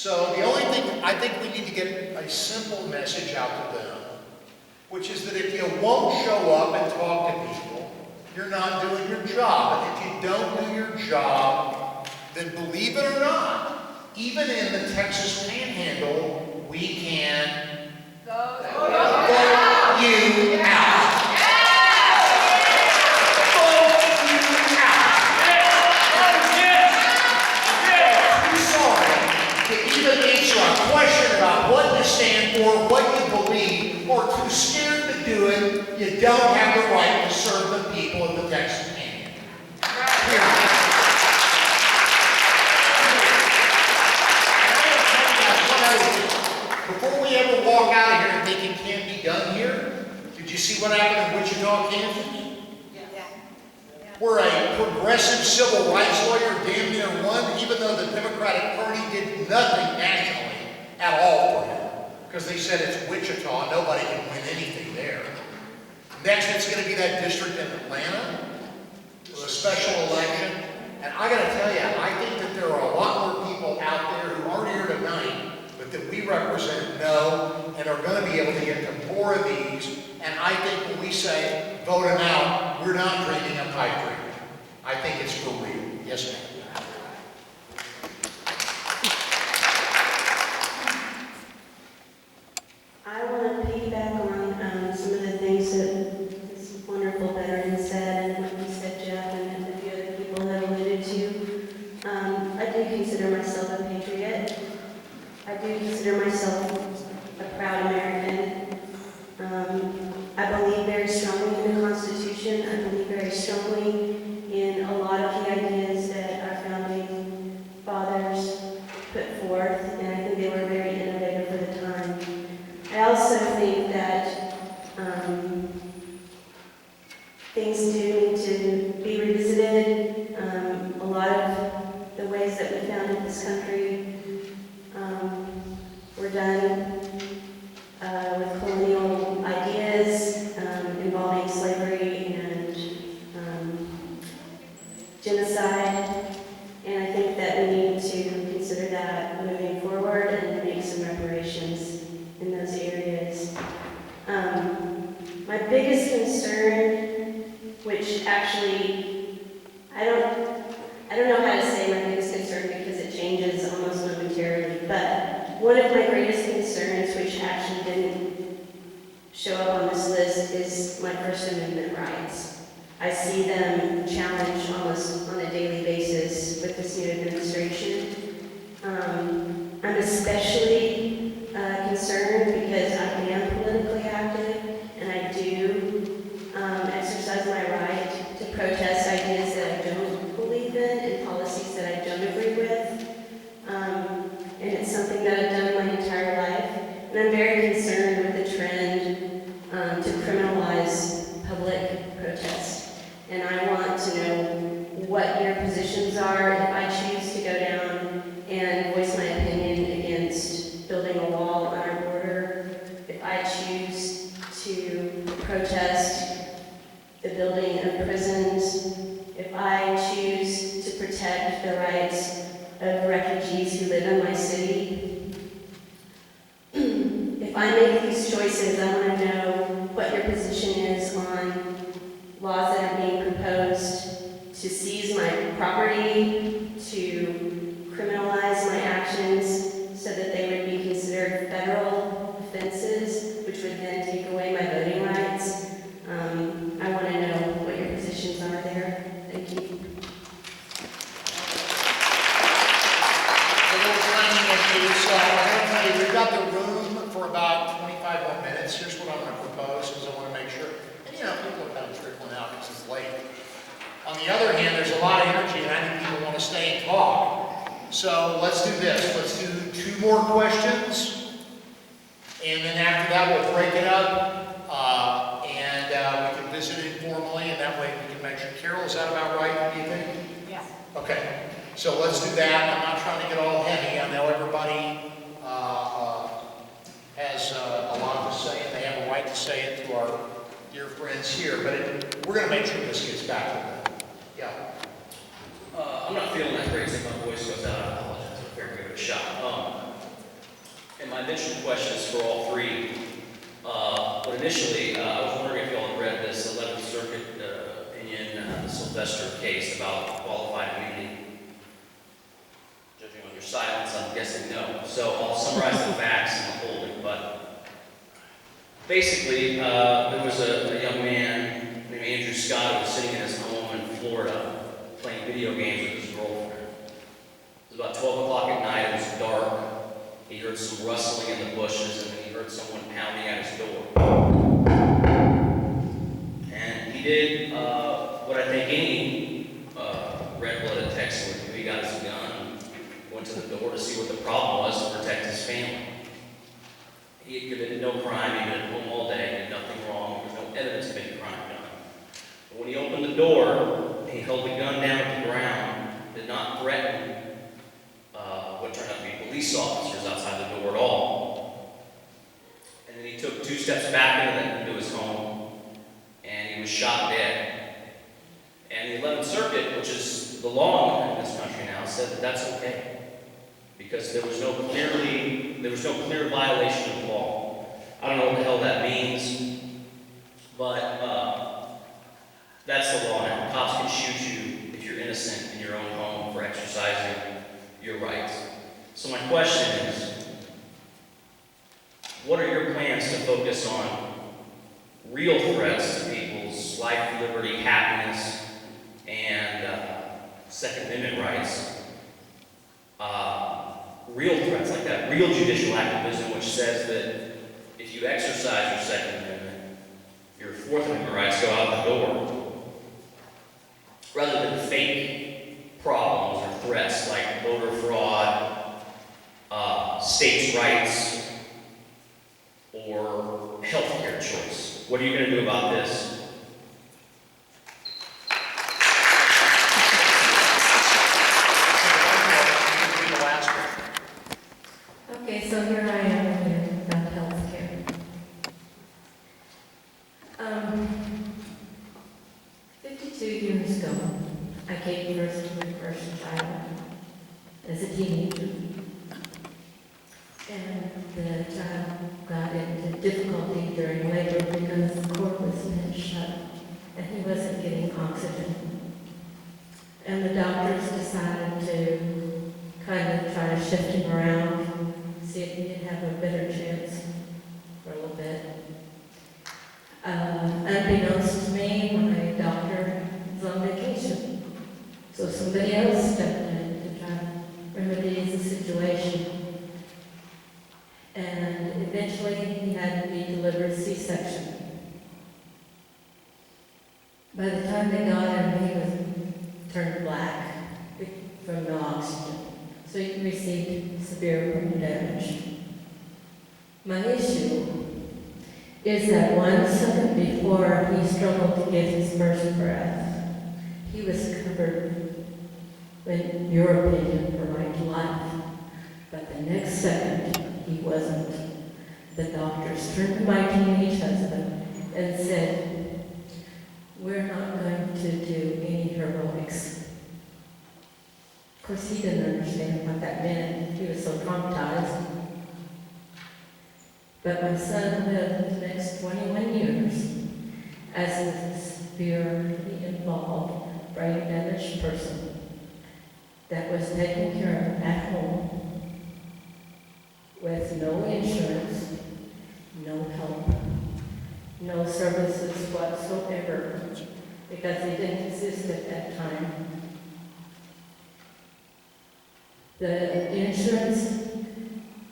So the only thing, I think we need to get a simple message out to them, which is that if you won't show up and talk to people, you're not doing your job. And if you don't do your job, then believe it or not, even in the Texas Panhandle, we can vote you out. Question about what you stand for, what you believe, or too scared to do it, you don't have the right to serve the people of the Texas Panhandle. Before we ever walk out of here and think it can't be done here, did you see what happened in Wichita, Kansas? Where a progressive civil rights lawyer damn near won, even though the Democratic Party did nothing nationally at all for him. Because they said it's Wichita, nobody can win anything there. Next, it's going to be that district in Atlanta, with a special election. And I got to tell you, I think that there are a lot more people out there who aren't here tonight, but that we represent know and are going to be able to get to more of these. And I think when we say vote them out, we're not drinking a pipe dream. I think it's for real. Yes, ma'am. I want to piggyback on some of the things that this wonderful veteran said and what you said, Jeff, and a few other people have alluded to. I do consider myself a patriot. I do consider myself a proud American. I believe very strongly in the Constitution. I believe very strongly in a lot of the ideas that our founding fathers put forth, and I think they were very innovative for the time. I also think that things do need to be revisited. A lot of the ways that we founded this country were done with colonial ideas involving slavery and genocide, and I think that we need to consider that moving forward and make some reparations in those areas. My biggest concern, which actually I don't know how to say my biggest concern because it changes almost momentarily, but one of my greatest concerns, which actually didn't show up on this list, is my First Amendment rights. I see them challenged almost on a daily basis with this new administration. I'm especially concerned because I am politically active and I do exercise my right to protest ideas that I don't believe in and policies that I don't agree with. And it's something that I've done my entire life. And I'm very concerned with the trend to criminalize public protest. And I want to know what your positions are if I choose to go down and voice my opinion against building a wall on our border, if I choose to protest the building of prisons, if I choose to protect the rights of refugees who live in my city. If I make these choices, I want to know what your position is on laws that are being proposed to seize my property, to criminalize my actions so that they would be considered federal offenses, which would then take away my voting rights. I want to know what your positions are there. Thank you. We've got the room for about 25 more minutes. Here's what I'm going to propose, because I want to make sure. And people are kind of trickling out because it's late. On the other hand, there's a lot of energy, and I think people want to stay and talk. So let's do this. Let's do 2 more questions, and then after that, we'll break it up, and we can visit informally, and that way we can make sure. Carol, is that about right? Do you think? Yeah. Okay. So let's do that. I'm not trying to get all heavy. I know everybody has a lot to say, and they have a right to say it to our dear friends here, but we're going to make sure this gets back to them. Yeah. I'm not feeling that great, so my voice goes out. I apologize. I'll give it a shot. eventual question is for all three. But initially, I was wondering if y'all had read this 11th Circuit opinion, the Sylvester case about qualified immunity. Judging on your silence, I'm guessing no. So I'll summarize the facts and the holding. But basically, there was a young man named Andrew Scott who was sitting in his home in Florida playing video games with his girlfriend. It was about 12 o'clock at night. It was dark. He heard some rustling in the bushes, and then he heard someone pounding at his door. And he did what I think any red-blooded Texan would do. He got his gun, went to the door to see what the problem was to protect his family. He had committed no crime. He'd been at home all day, did nothing wrong. There was no evidence of any crime done. But when he opened the door, he held the gun down at the ground, did not threaten what turned out to be police officers outside the door at all. And then he took 2 steps back into his home, and he was shot dead. And the 11th Circuit, which is the law in this country now, said that that's okay, because there was no clear violation of the law. I don't know what the hell that means, but that's the law now. Cops can shoot you if you're innocent in your own home for exercising your rights. So my question is, what are your plans to focus on real threats to people's life, liberty, happiness, and Second Amendment rights? Real threats like that, real judicial activism, which says that if you exercise your Second Amendment, your Fourth Amendment rights go out the door, rather than fake problems or threats like voter fraud, states' rights, or healthcare choice. What are you going to do about this? Okay, so here I am here about healthcare. 52 years ago, I gave birth to my first child as a teenager. And the child got into difficulty during labor because the cord was pinched shut and he wasn't getting oxygen. And the doctors decided to kind of try to shift him around, see if he could have a better chance for a little bit. Unbeknownst to me, my doctor was on vacation. So somebody else stepped in to try to remedy the situation. And eventually he had to be delivered C-section. By the time they got him, he was turned black from no oxygen. So he received severe brain damage. My issue is that 1 second before he struggled to get his first breath, he was covered, in your opinion, for right to life. But the next second, he wasn't. The doctors turned to my teenage husband and said, "We're not going to do any heroics." Of course, he didn't understand what that meant. He was so traumatized. But my son lived the next 21 years as a severely involved, brain damaged person that was taken care of at home with no insurance, no help, no services whatsoever, because they didn't exist at that time. The insurance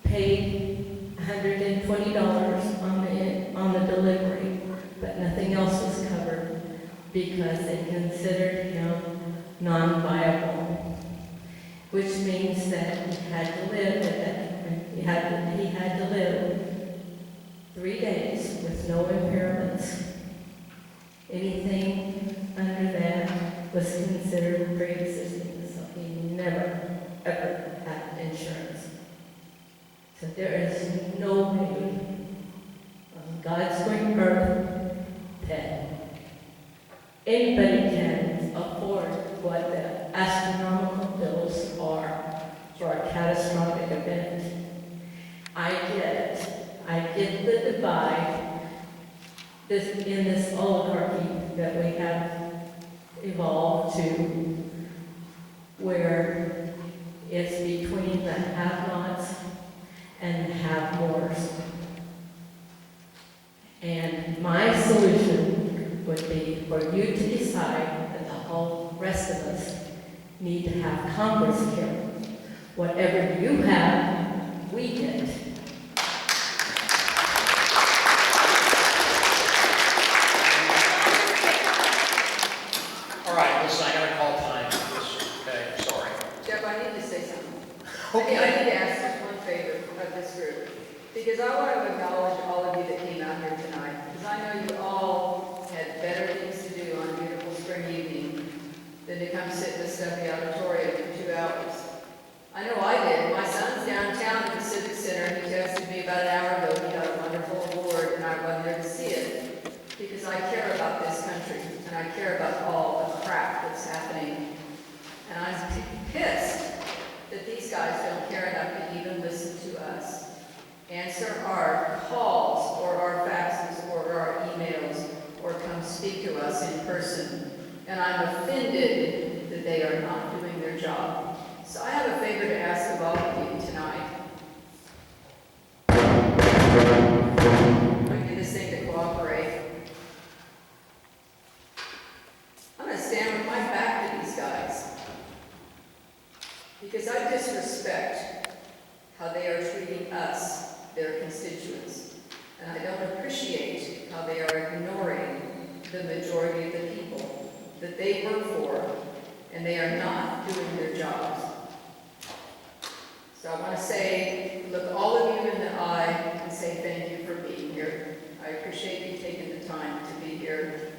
paid $120 on the delivery, but nothing else was covered because they considered him non-viable, which means that he had to live at that. He had to live 3 days with no impairments. Anything under that was considered pre-existing, so he never, ever had insurance. So there is no way on God's green earth that anybody can afford what the astronomical bills are for a catastrophic event. I get it. I get the divide in this oligarchy that we have evolved to, where it's between the have-nots and the have-mores. And my solution would be for you to decide that the whole rest of us need to have Congress care. Whatever you have, we get. All right, listen, I gotta call time for this, okay, sorry. Jeff, I need to say something. I need to ask just one favor of this group, because I want to acknowledge all of you that came out here tonight, because I know you all had better things to do on a beautiful spring evening than to come sit in the stuffy auditorium for 2 hours. I know I did. My son's downtown at the Civic Center. He texted me about an hour ago. He got a wonderful award, and I went there to see it because I care about this country, and I care about all the crap that's happening. And I'm pissed that these guys don't care enough to even listen to us, answer our calls or our faxes or our emails, or come speak to us in person. And I'm offended that they are not doing their job. So I have a favor to ask of all of you tonight. I'm going to do this thing to cooperate. I'm going to stand with my back to these guys, because I disrespect how they are treating us, their constituents. And I don't appreciate how they are ignoring the majority of the people that they work for, and they are not doing their jobs. So I want to say, look all of you in the eye and say thank you for being here. I appreciate you taking the time to be here.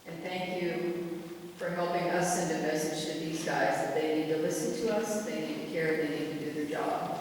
And thank you for helping us send a message to these guys that they need to listen to us, they need to care, they need to do their job.